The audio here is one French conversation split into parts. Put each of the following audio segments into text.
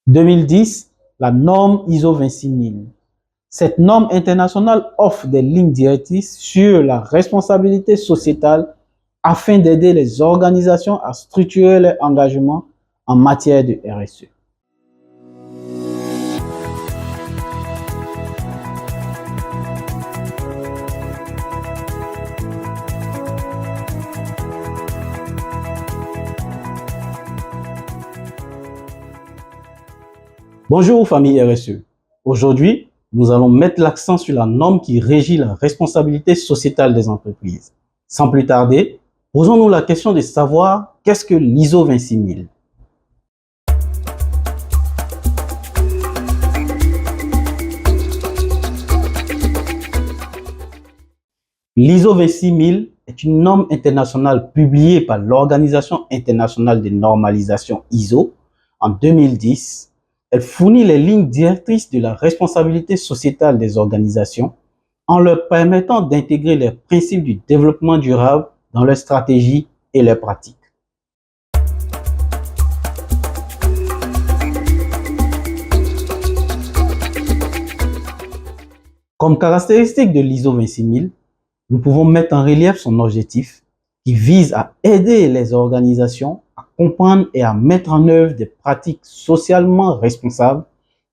2010, la norme ISO 26000. Cette norme internationale offre des lignes directrices sur la responsabilité sociétale afin d'aider les organisations à structurer leur engagement en matière de RSE. Bonjour famille RSE. Aujourd'hui, nous allons mettre l'accent sur la norme qui régit la responsabilité sociétale des entreprises. Sans plus tarder, posons-nous la question de savoir qu'est-ce que l'ISO 26000. L'ISO 26000 est une norme internationale publiée par l'Organisation internationale de normalisation ISO en 2010. Elle fournit les lignes directrices de la responsabilité sociétale des organisations en leur permettant d'intégrer les principes du développement durable dans leurs stratégies et leurs pratiques. Comme caractéristique de l'ISO 26000, nous pouvons mettre en relief son objectif qui vise à aider les organisations à comprendre et à mettre en œuvre des pratiques socialement responsables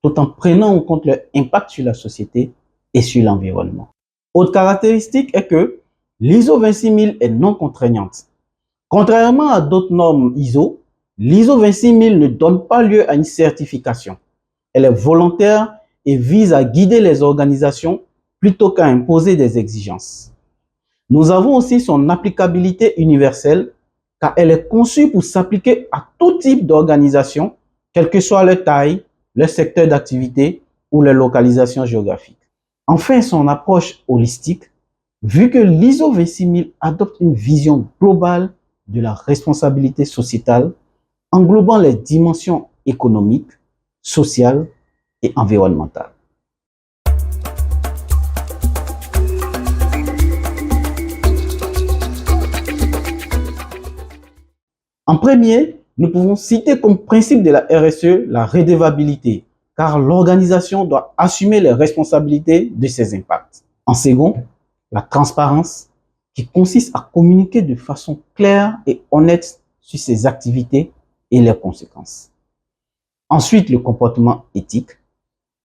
tout en prenant en compte leur impact sur la société et sur l'environnement. Autre caractéristique est que l'ISO 26000 est non contraignante. Contrairement à d'autres normes ISO, l'ISO 26000 ne donne pas lieu à une certification. Elle est volontaire et vise à guider les organisations plutôt qu'à imposer des exigences. Nous avons aussi son applicabilité universelle car elle est conçue pour s'appliquer à tout type d'organisation, quelle que soit leur taille, leur secteur d'activité ou leur localisation géographique. Enfin, son approche holistique, vu que l'ISO 26000 adopte une vision globale de la responsabilité sociétale, englobant les dimensions économiques, sociales et environnementales. En premier, nous pouvons citer comme principe de la RSE la redevabilité, car l'organisation doit assumer les responsabilités de ses impacts. En second, la transparence, qui consiste à communiquer de façon claire et honnête sur ses activités et leurs conséquences. Ensuite, le comportement éthique,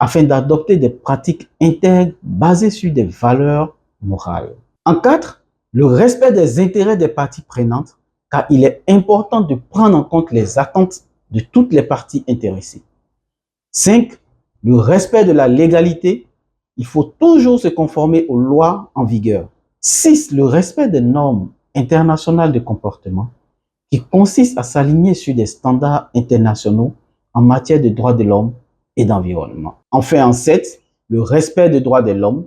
afin d'adopter des pratiques intègres basées sur des valeurs morales. En 4, le respect des intérêts des parties prenantes, car il est important de prendre en compte les attentes de toutes les parties intéressées. 5. Le respect de la légalité. Il faut toujours se conformer aux lois en vigueur. 6. Le respect des normes internationales de comportement, qui consiste à s'aligner sur des standards internationaux en matière de droits de l'homme et d'environnement. Enfin, en 7, le respect des droits de l'homme,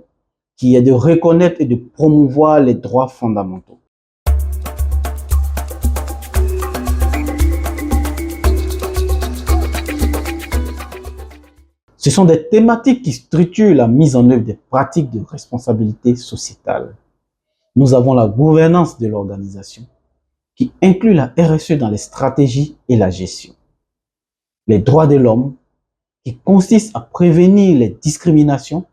qui est de reconnaître et de promouvoir les droits fondamentaux. Ce sont des thématiques qui structurent la mise en œuvre des pratiques de responsabilité sociétale. Nous avons la gouvernance de l'organisation, qui inclut la RSE dans les stratégies et la gestion. Les droits de l'homme, qui consistent à prévenir les discriminations,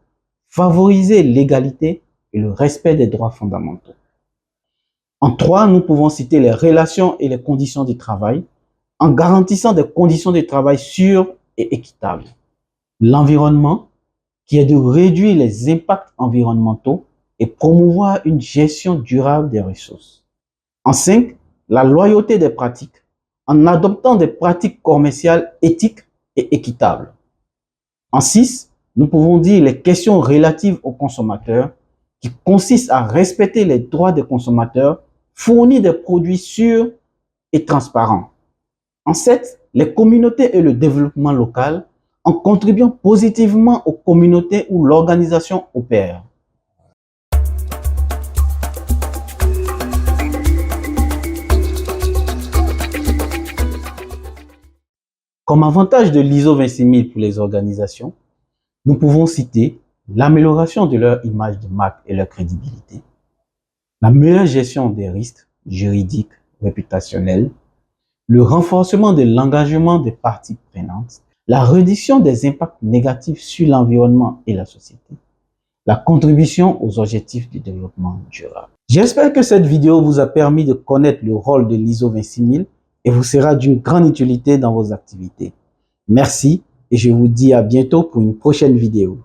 favoriser l'égalité et le respect des droits fondamentaux. En 3, nous pouvons citer les relations et les conditions de travail, en garantissant des conditions de travail sûres et équitables. L'environnement, qui est de réduire les impacts environnementaux et promouvoir une gestion durable des ressources. En 5, la loyauté des pratiques, en adoptant des pratiques commerciales éthiques et équitables. En 6, nous pouvons dire les questions relatives aux consommateurs, qui consistent à respecter les droits des consommateurs, fournir des produits sûrs et transparents. En 7, les communautés et le développement local, en contribuant positivement aux communautés où l'organisation opère. Comme avantage de l'ISO 26000 pour les organisations, nous pouvons citer l'amélioration de leur image de marque et leur crédibilité, la meilleure gestion des risques juridiques, réputationnels, le renforcement de l'engagement des parties prenantes, la réduction des impacts négatifs sur l'environnement et la société, la contribution aux objectifs du développement durable. J'espère que cette vidéo vous a permis de connaître le rôle de l'ISO 26000 et vous sera d'une grande utilité dans vos activités. Merci et je vous dis à bientôt pour une prochaine vidéo.